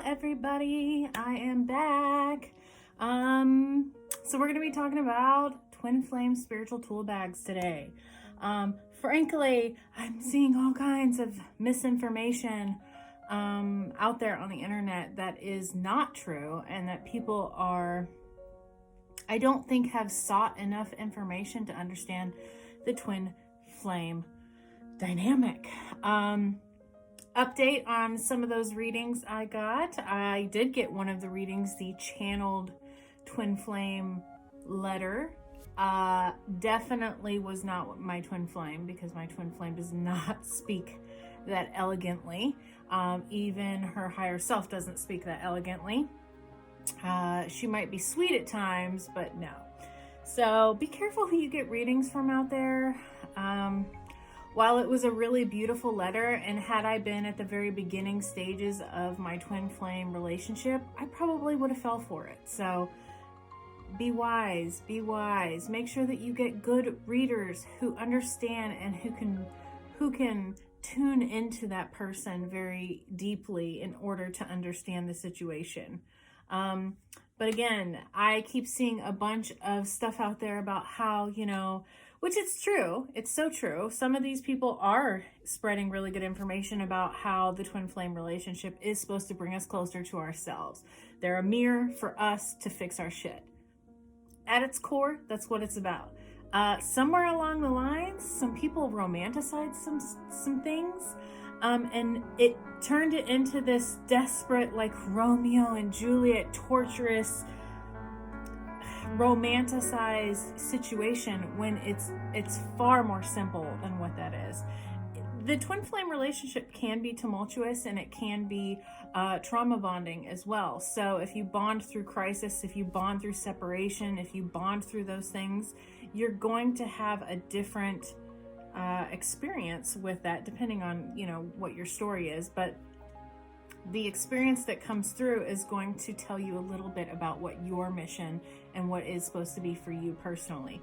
everybody, I am back. So we're going to be talking about twin flame spiritual tool bags today. Frankly, I'm seeing all kinds of misinformation out there on the internet that is not true, and that people are, I don't think, have sought enough information to understand the twin flame dynamic. Update on some of those readings I got. I did get one of the readings, the channeled twin flame letter. Definitely was not my twin flame, because my twin flame does not speak that elegantly. Even her higher self doesn't speak that elegantly. She might be sweet at times, but no. So be careful who you get readings from out there. While it was a really beautiful letter, and had I been at the very beginning stages of my twin flame relationship, I probably would have fell for it. So be wise, be wise. Make sure that you get good readers who understand and who can tune into that person very deeply in order to understand the situation. But again, I keep seeing a bunch of stuff out there about how, which it's true. It's so true. Some of these people are spreading really good information about how the twin flame relationship is supposed to bring us closer to ourselves. They're a mirror for us to fix our shit. At its core, that's what it's about. Somewhere along the lines, some people romanticize some things, and it turned it into this desperate, like Romeo and Juliet, torturous, romanticized situation, when it's far more simple than what that is. The twin flame relationship can be tumultuous, and it can be trauma bonding as well. So if you bond through crisis, if you bond through separation, if you bond through those things, you're going to have a different experience with that, depending on what your story is. But the experience that comes through is going to tell you a little bit about what your mission and what is supposed to be for you personally.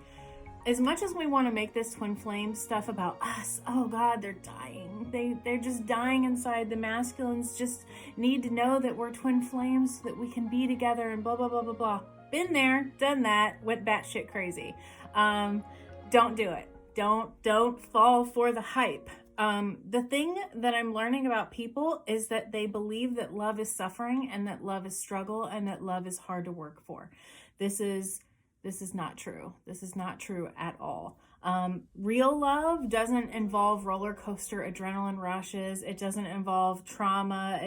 As much as we want to make this twin flame stuff about us, oh God, they're dying. They're just dying inside. The masculines just need to know that we're twin flames so that we can be together and blah, blah, blah, blah, blah. Been there, done that, went batshit crazy. Don't do it. Don't fall for the hype. The thing that I'm learning about people is that they believe that love is suffering, and that love is struggle, and that love is hard to work for. This is not true. This is not true at all. Real love doesn't involve roller coaster adrenaline rushes. It doesn't involve trauma.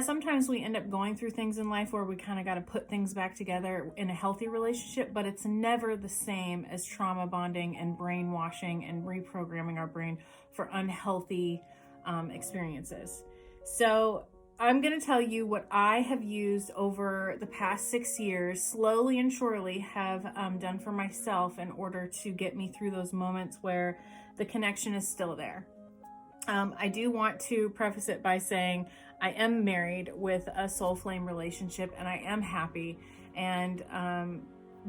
Sometimes we end up going through things in life where we kind of got to put things back together in a healthy relationship, but it's never the same as trauma bonding and brainwashing and reprogramming our brain for unhealthy experiences. So I'm going to tell you what I have used over the past 6 years, slowly and surely have done for myself in order to get me through those moments where the connection is still there. I do want to preface it by saying I am married with a soul flame relationship, and I am happy. And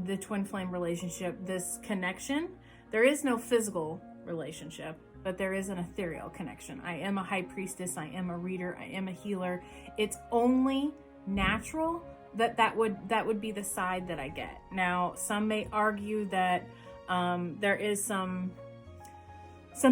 the twin flame relationship, this connection, there is no physical relationship, but there is an ethereal connection. I am a high priestess. I am a reader. I am a healer. It's only natural that would be the side that I get. Now, some may argue that there is some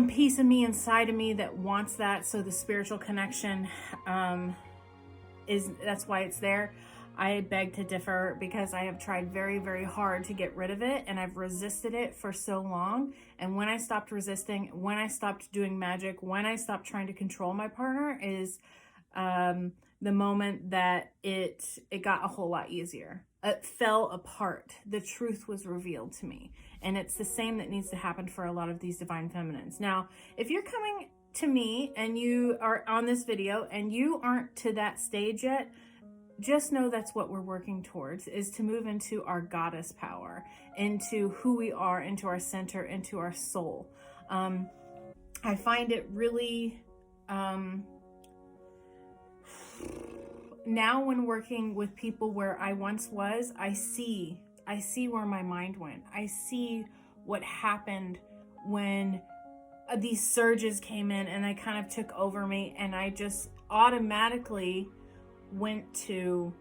piece of me inside of me that wants that. So the spiritual connection that's why it's there. I beg to differ, because I have tried very, very hard to get rid of it, and I've resisted it for so long. And when I stopped resisting, when I stopped doing magic, when I stopped trying to control my partner, is the moment that it got a whole lot easier. It fell apart. The truth was revealed to me. And it's the same that needs to happen for a lot of these divine feminines. Now, if you're coming to me and you are on this video and you aren't to that stage yet, just know that's what we're working towards, is to move into our goddess power, into who we are, into our center, into our soul. I find it really, now when working with people where I once was, I see where my mind went. I see what happened when these surges came in and they kind of took over me, and I just automatically went to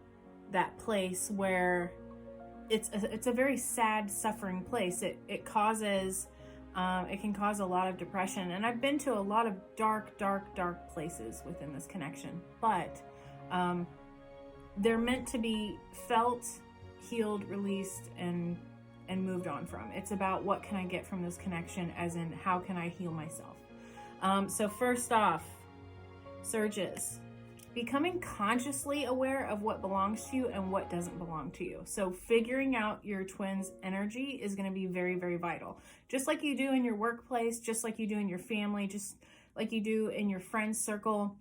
that place where it's a very sad, suffering place. It causes it can cause a lot of depression, and I've been to a lot of dark places within this connection, but they're meant to be felt, healed, released, and moved on from. It's about what can I get from this connection, as in how can I heal myself. So first off, surges. Becoming consciously aware of what belongs to you and what doesn't belong to you. So figuring out your twin's energy is going to be very, very vital. Just like you do in your workplace, just like you do in your family, just like you do in your friends circle,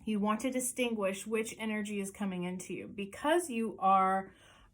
you want to distinguish which energy is coming into you, because you are,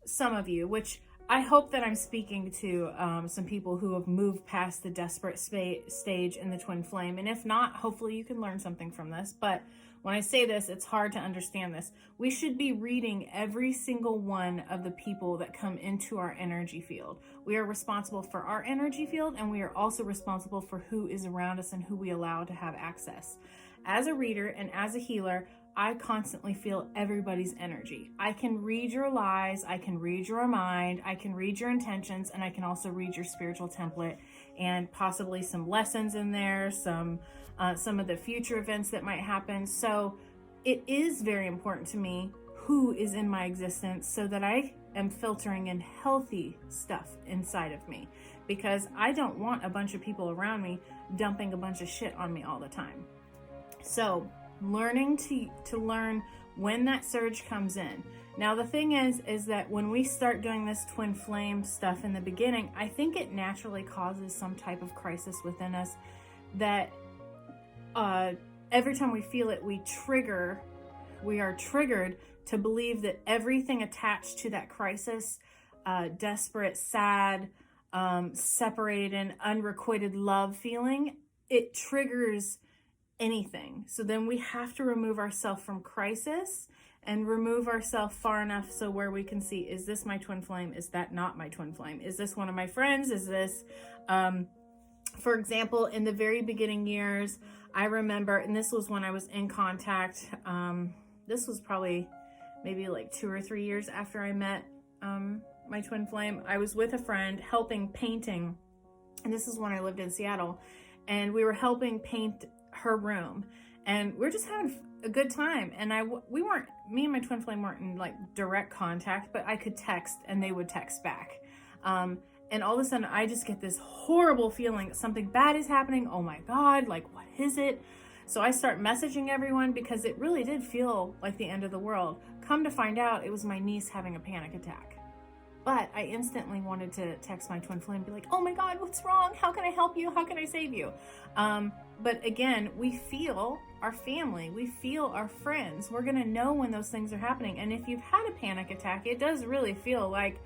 some of you, which I hope that I'm speaking to some people who have moved past the desperate stage in the twin flame. And if not, hopefully you can learn something from this. But when I say this, it's hard to understand this. We should be reading every single one of the people that come into our energy field. We are responsible for our energy field, and we are also responsible for who is around us and who we allow to have access. As a reader and as a healer, I constantly feel everybody's energy. I can read your lies, I can read your mind, I can read your intentions, and I can also read your spiritual template and possibly some lessons in there, some of the future events that might happen. So it is very important to me who is in my existence, so that I am filtering in healthy stuff inside of me, because I don't want a bunch of people around me dumping a bunch of shit on me all the time. So learning to learn when that surge comes in. Now the thing is that when we start doing this twin flame stuff in the beginning, I think it naturally causes some type of crisis within us, that every time we feel it, we are triggered to believe that everything attached to that crisis, desperate, sad, separated, and unrequited love feeling, it triggers anything. So then we have to remove ourselves from crisis and remove ourselves far enough so where we can see, is this my twin flame? Is that not my twin flame? Is this one of my friends? Is this, for example, in the very beginning years, I remember, and this was when I was in contact, this was probably maybe like 2 or 3 years after I met my twin flame. I was with a friend helping painting, and this is when I lived in Seattle, and we were helping paint her room, and we're just having a good time. And me and my twin flame weren't in like direct contact, but I could text and they would text back. And all of a sudden I just get this horrible feeling that something bad is happening. Oh my God, like what is it? So I start messaging everyone, because it really did feel like the end of the world. Come to find out, it was my niece having a panic attack. But I instantly wanted to text my twin flame and be like, oh my God, what's wrong? How can I help you? How can I save you? But again, we feel our family, we feel our friends. We're going to know when those things are happening. And if you've had a panic attack, it does really feel like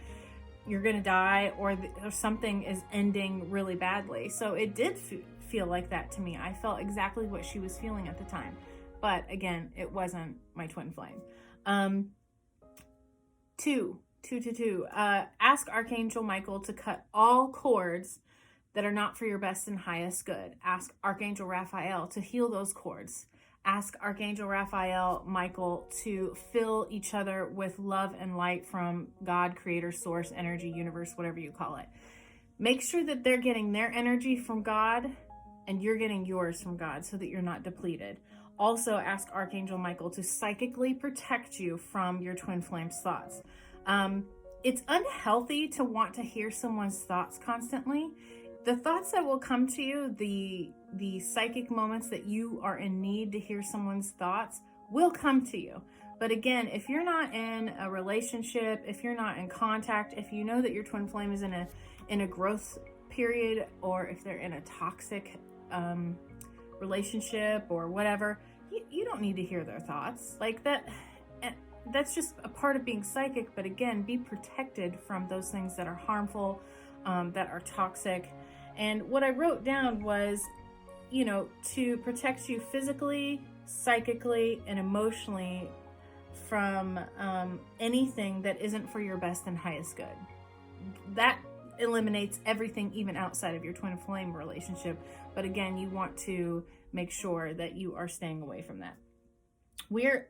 you're going to die, or something is ending really badly. So it did feel like that to me. I felt exactly what she was feeling at the time. But again, it wasn't my twin flame. Two. Ask Archangel Michael to cut all cords that are not for your best and highest good. Ask Archangel Raphael to heal those cords. Ask Archangel Raphael, Michael, to fill each other with love and light from God, creator, source, energy, universe, whatever you call it. Make sure that they're getting their energy from God and you're getting yours from God, so that you're not depleted. Also, ask Archangel Michael to psychically protect you from your twin flame's thoughts. It's unhealthy to want to hear someone's thoughts constantly. The thoughts that will come to you, the psychic moments that you are in need to hear someone's thoughts, will come to you. But again, if you're not in a relationship, if you're not in contact, if you know that your twin flame is in a growth period, or if they're in a toxic relationship or whatever, you don't need to hear their thoughts like that. That's just a part of being psychic. But again, be protected from those things that are harmful, that are toxic. And what I wrote down was, to protect you physically, psychically, and emotionally from anything that isn't for your best and highest good. That eliminates everything even outside of your twin flame relationship. But again, you want to make sure that you are staying away from that.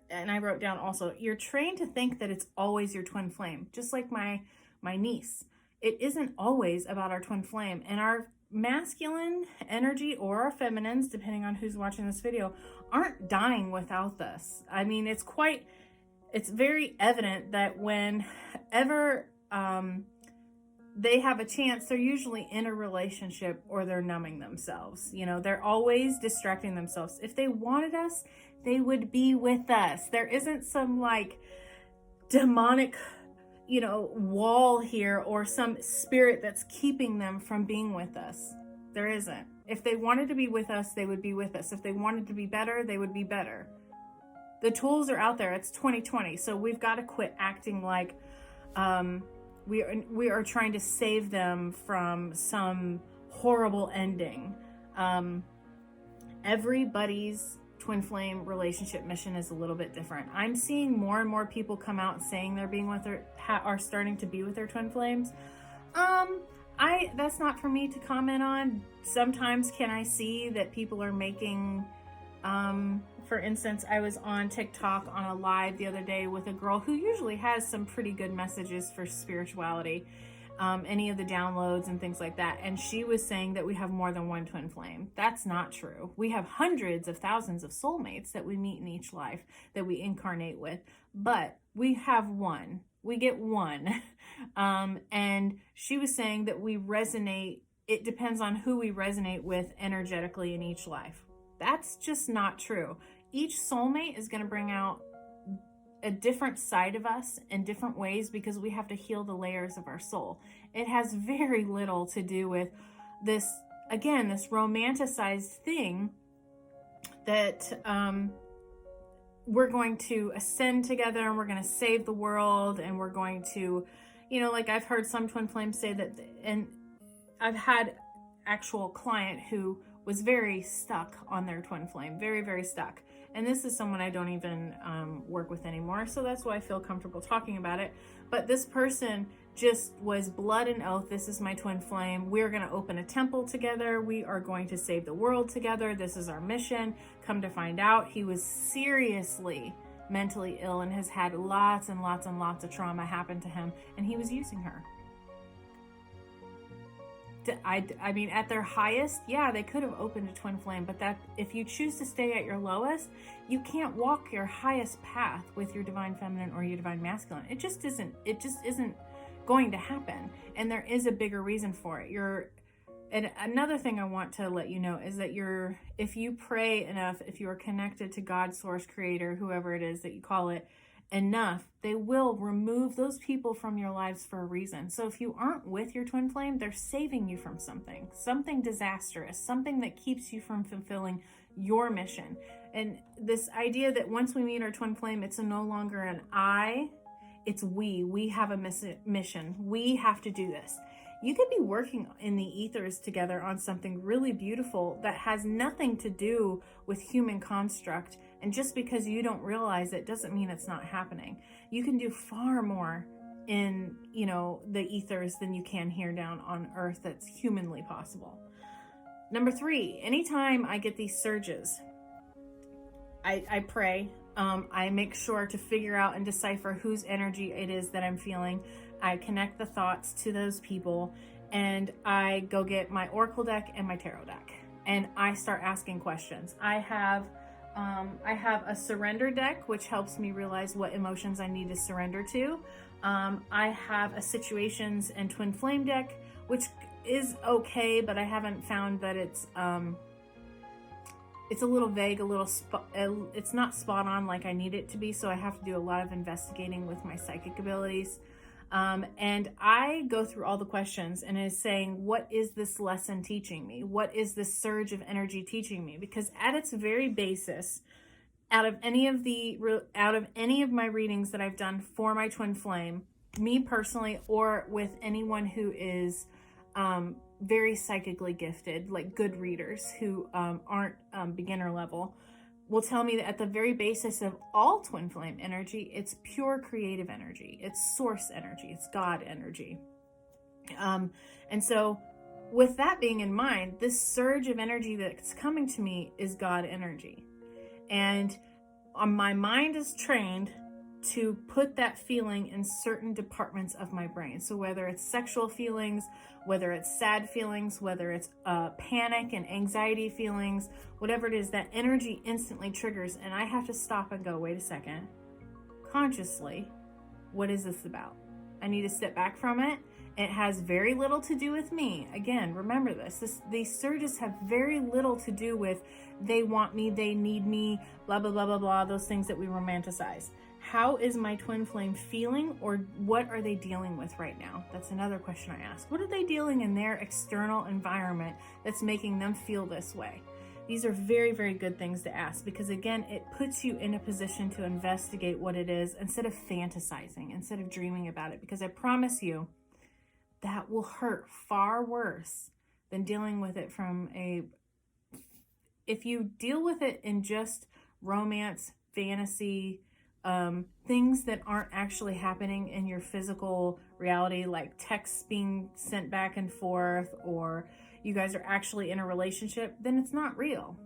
and I wrote down also, you're trained to think that it's always your twin flame, just like my niece. It isn't always about our twin flame, and our masculine energy or our feminines, depending on who's watching this video, aren't dying without this. I mean, it's very evident that whenever they have a chance, they're usually in a relationship or they're numbing themselves. You know, they're always distracting themselves. If they wanted us, they would be with us. There isn't some like demonic, you know, wall here or some spirit that's keeping them from being with us. There isn't. If they wanted to be with us, they would be with us. If they wanted to be better, they would be better. The tools are out there. It's 2020. So we've got to quit acting like we are trying to save them from some horrible ending. Everybody's twin flame relationship mission is a little bit different. I'm seeing more and more people come out saying they're being with their, are starting to be with their twin flames. That's not for me to comment on. Sometimes can I see that people are making, for instance, I was on TikTok on a live the other day with a girl who usually has some pretty good messages for spirituality, any of the downloads and things like that. And she was saying that we have more than one twin flame. That's not true. We have hundreds of thousands of soulmates that we meet in each life, that we incarnate with, but we have one. We get one. And she was saying that we resonate. It depends on who we resonate with energetically in each life. That's just not true. Each soulmate is going to bring out a different side of us in different ways because we have to heal the layers of our soul. It has very little to do with this, again, this romanticized thing that we're going to ascend together and we're going to save the world and we're going to, you know, like I've heard some twin flames say that, and I've had actual client who was very stuck on their twin flame, very, very stuck. And this is someone I don't even work with anymore, so that's why I feel comfortable talking about it. But this person just was blood and oath, this is my twin flame. We're going to open a temple together. We are going to save the world together. This is our mission. Come to find out, he was seriously mentally ill and has had lots and lots and lots of trauma happen to him, and he was using her. I mean, at their highest, yeah, they could have opened a twin flame, but that if you choose to stay at your lowest, you can't walk your highest path with your divine feminine or your divine masculine. It just isn't going to happen. And there is a bigger reason for it. And another thing I want to let you know is that if you pray enough, if you are connected to God, source, creator, whoever it is that you call it, enough, they will remove those people from your lives for a reason. So if you aren't with your twin flame, they're saving you from something disastrous, something that keeps you from fulfilling your mission. And this idea that once we meet our twin flame, it's no longer an I, it's we have a mission. We have to do this. You could be working in the ethers together on something really beautiful that has nothing to do with human construct. And just because you don't realize it doesn't mean it's not happening. You can do far more in, you know, the ethers than you can here down on earth that's humanly possible. Number 3, anytime I get these surges, I pray. I make sure to figure out and decipher whose energy it is that I'm feeling. I connect the thoughts to those people, and I go get my oracle deck and my tarot deck, and I start asking questions. I have a surrender deck, which helps me realize what emotions I need to surrender to. I have a situations and twin flame deck, which is okay, but I haven't found that it's a little vague, it's not spot on like I need it to be. So I have to do a lot of investigating with my psychic abilities. And I go through all the questions and is saying, what is this lesson teaching me? What is this surge of energy teaching me? Because at its very basis, out of any of my readings that I've done for my twin flame, me personally, or with anyone who is very psychically gifted, like good readers who aren't beginner level, will tell me that at the very basis of all twin flame energy, it's pure creative energy. It's source energy. It's God energy. And so with that being in mind, this surge of energy that's coming to me is God energy. And my mind is trained to put that feeling in certain departments of my brain. So whether it's sexual feelings, whether it's sad feelings, whether it's panic and anxiety feelings, whatever it is, that energy instantly triggers, and I have to stop and go, wait a second, consciously, what is this about? I need to step back from it. It has very little to do with me. Again, remember these surges have very little to do with they want me, they need me, blah, blah, blah, blah, blah, those things that we romanticize. How is my twin flame feeling, or what are they dealing with right now? That's another question I ask. What are they dealing in their external environment that's making them feel this way? These are very, very good things to ask, because again, it puts you in a position to investigate what it is instead of fantasizing, instead of dreaming about it, because I promise you that will hurt far worse than dealing with it if you deal with it in just romance, fantasy, things that aren't actually happening in your physical reality, like texts being sent back and forth, or you guys are actually in a relationship, then it's not real.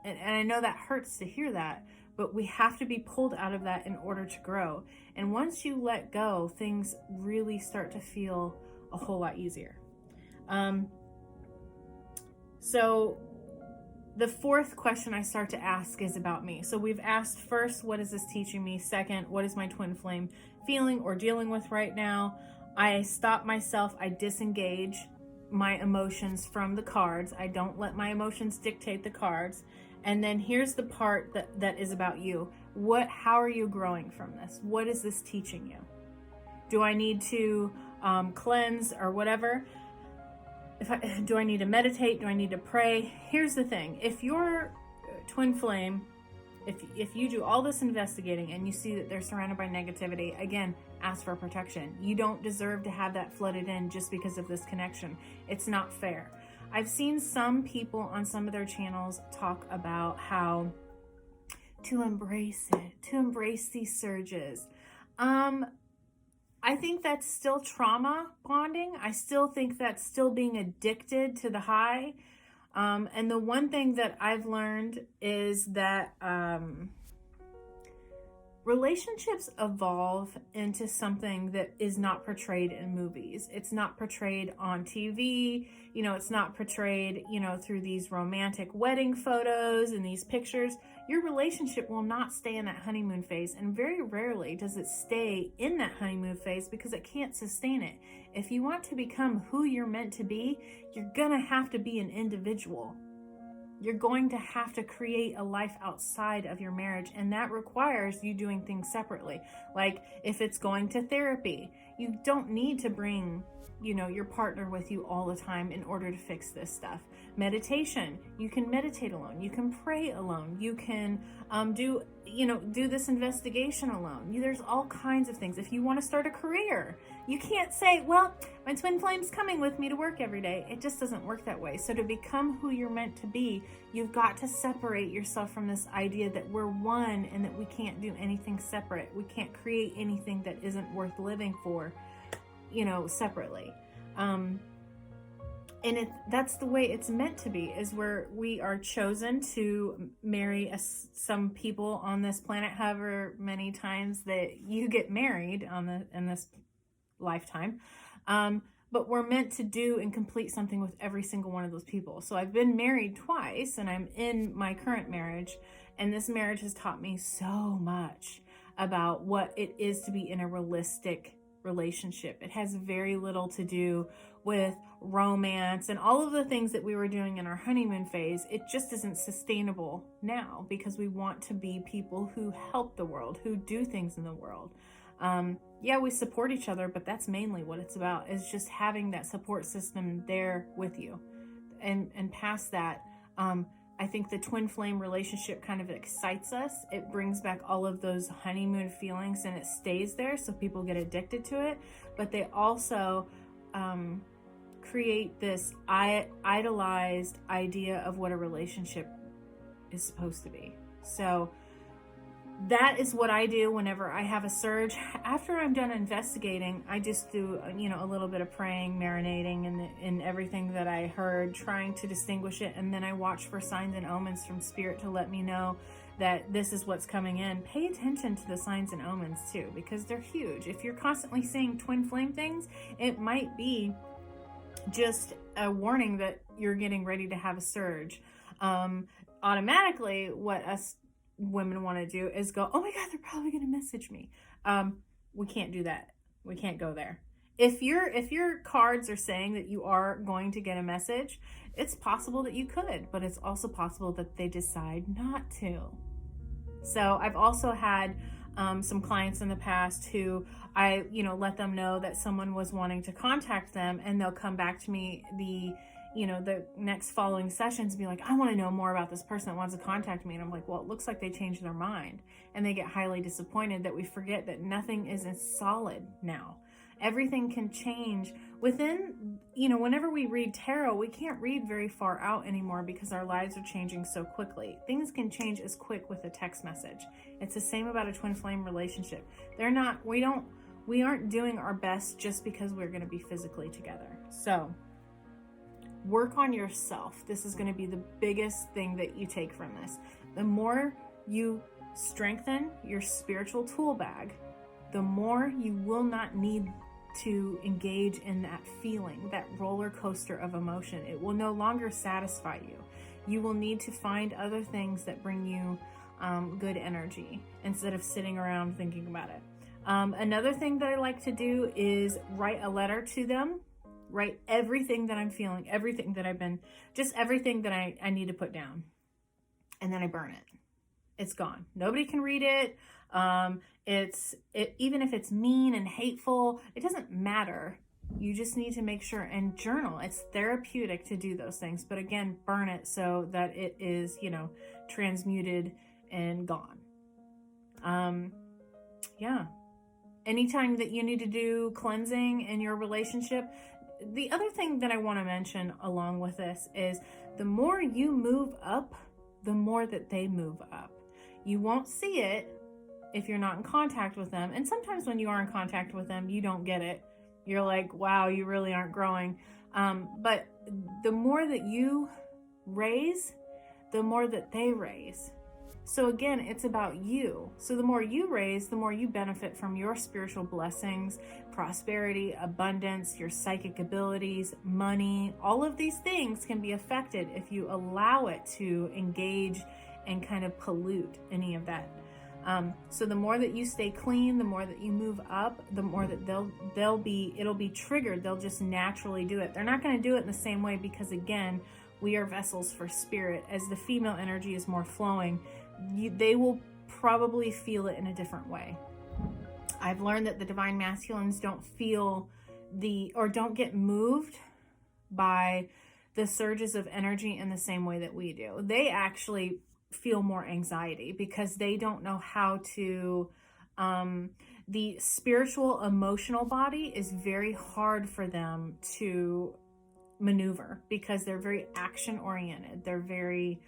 And I know that hurts to hear that, but we have to be pulled out of that in order to grow. And once you let go, things really start to feel a whole lot easier. So the fourth question I start to ask is about me. So we've asked first, what is this teaching me? Second, what is my twin flame feeling or dealing with right now? I stop myself. I disengage my emotions from the cards. I don't let my emotions dictate the cards. And then here's the part that is about you. How are you growing from this? What is this teaching you? Do I need to cleanse or whatever? Do I need to meditate? Do I need to pray? Here's the thing. If your twin flame, if you do all this investigating and you see that they're surrounded by negativity, again, ask for protection. You don't deserve to have that flooded in just because of this connection. It's not fair. I've seen some people on some of their channels talk about how to embrace it, to embrace these surges. I think that's still trauma bonding. I still think that's still being addicted to the high. And the one thing that I've learned is that relationships evolve into something that is not portrayed in movies. It's not portrayed on TV. It's not portrayed, through these romantic wedding photos and these pictures. Your relationship will not stay in that honeymoon phase. And very rarely does it stay in that honeymoon phase because it can't sustain it. If you want to become who you're meant to be, you're going to have to be an individual. You're going to have to create a life outside of your marriage, and that requires you doing things separately. Like if it's going to therapy, you don't need to bring, your partner with you all the time in order to fix this stuff. Meditation, you can meditate alone. You can pray alone. You can do this investigation alone. There's all kinds of things. If you want to start a career, you can't say, well, my twin flame's coming with me to work every day. It just doesn't work that way. So to become who you're meant to be, you've got to separate yourself from this idea that we're one and that we can't do anything separate. We can't create anything that isn't worth living for, separately. And that's the way it's meant to be, is where we are chosen to marry some people on this planet, however many times that you get married in this lifetime. But we're meant to do and complete something with every single one of those people. So I've been married twice, and I'm in my current marriage, and this marriage has taught me so much about what it is to be in a realistic relationship. It has very little to do with romance and all of the things that we were doing in our honeymoon phase. It just isn't sustainable now because we want to be people who help the world, who do things in the world. We support each other, but that's mainly what it's about, is just having that support system there with you. And past that, I think the twin flame relationship kind of excites us. It brings back all of those honeymoon feelings, and it stays there, so people get addicted to it. But they also create this idolized idea of what a relationship is supposed to be. So that is what I do whenever I have a surge. After I'm done investigating, I just do, a little bit of praying, marinating in everything that I heard, trying to distinguish it. And then I watch for signs and omens from spirit to let me know that this is what's coming in, pay attention to the signs and omens too, because they're huge. If you're constantly seeing twin flame things, it might be just a warning that you're getting ready to have a surge. Automatically, what us women want to do is go, oh my God, they're probably going to message me. We can't do that. We can't go there. If your cards are saying that you are going to get a message, it's possible that you could, but it's also possible that they decide not to. So I've also had some clients in the past who I, let them know that someone was wanting to contact them, and they'll come back to me the next following sessions and be like, I want to know more about this person that wants to contact me. And I'm like, well, it looks like they changed their mind. And they get highly disappointed that we forget that nothing is as solid now. Everything can change within, whenever we read tarot, we can't read very far out anymore because our lives are changing so quickly. Things can change as quick with a text message. It's the same about a twin flame relationship. We aren't doing our best just because we're going to be physically together. So work on yourself. This is going to be the biggest thing that you take from this. The more you strengthen your spiritual tool bag, the more you will not need to engage in that feeling, that roller coaster of emotion. It will no longer satisfy you. You will need to find other things that bring you good energy instead of sitting around thinking about it. Another thing that I like to do is write a letter to them. Write everything that I'm feeling, everything that I've been, just everything that I need to put down. And then I burn it. It's gone. Nobody can read it. Even if it's mean and hateful, it doesn't matter. You just need to make sure and journal. It's therapeutic to do those things. But again, burn it so that it is, transmuted and gone. Yeah. Anytime that you need to do cleansing in your relationship, the other thing that I want to mention along with this is the more you move up, the more that they move up. You won't see it if you're not in contact with them. And sometimes when you are in contact with them, you don't get it. You're like, wow, you really aren't growing. But the more that you raise, the more that they raise. So again, it's about you. So the more you raise, the more you benefit from your spiritual blessings, prosperity, abundance, your psychic abilities, money. All of these things can be affected if you allow it to engage and kind of pollute any of that. So the more that you stay clean, the more that you move up, the more that it'll be triggered. They'll just naturally do it. They're not going to do it in the same way because again, we are vessels for spirit. As the female energy is more flowing, they will probably feel it in a different way. I've learned that the divine masculines don't get moved by the surges of energy in the same way that we do. They actually feel more anxiety because they don't know how to, the spiritual emotional body is very hard for them to maneuver because they're very action oriented. They're very,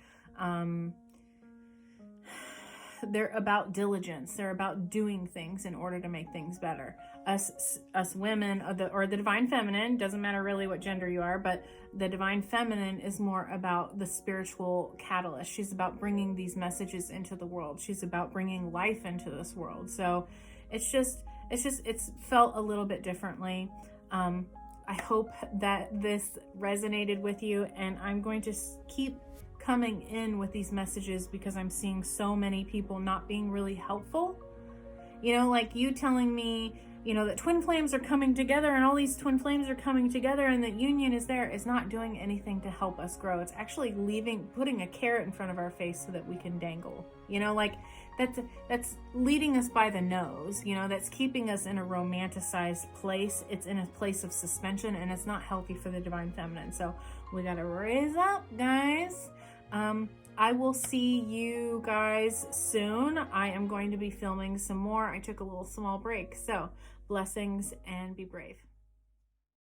they're about diligence. They're about doing things in order to make things better. Us women, or the divine feminine, doesn't matter really what gender you are, but the divine feminine is more about the spiritual catalyst. She's about bringing these messages into the world. She's about bringing life into this world. So it's felt a little bit differently. I hope that this resonated with you, and I'm going to keep coming in with these messages because I'm seeing so many people not being really helpful. Like you telling me, that twin flames are coming together and all these twin flames are coming together and that union is there is not doing anything to help us grow. It's actually putting a carrot in front of our face so that we can dangle. That's leading us by the nose, that's keeping us in a romanticized place. It's in a place of suspension and it's not healthy for the divine feminine. So we got to raise up, guys. I will see you guys soon. I am going to be filming some more. I took a little small break. So blessings and be brave.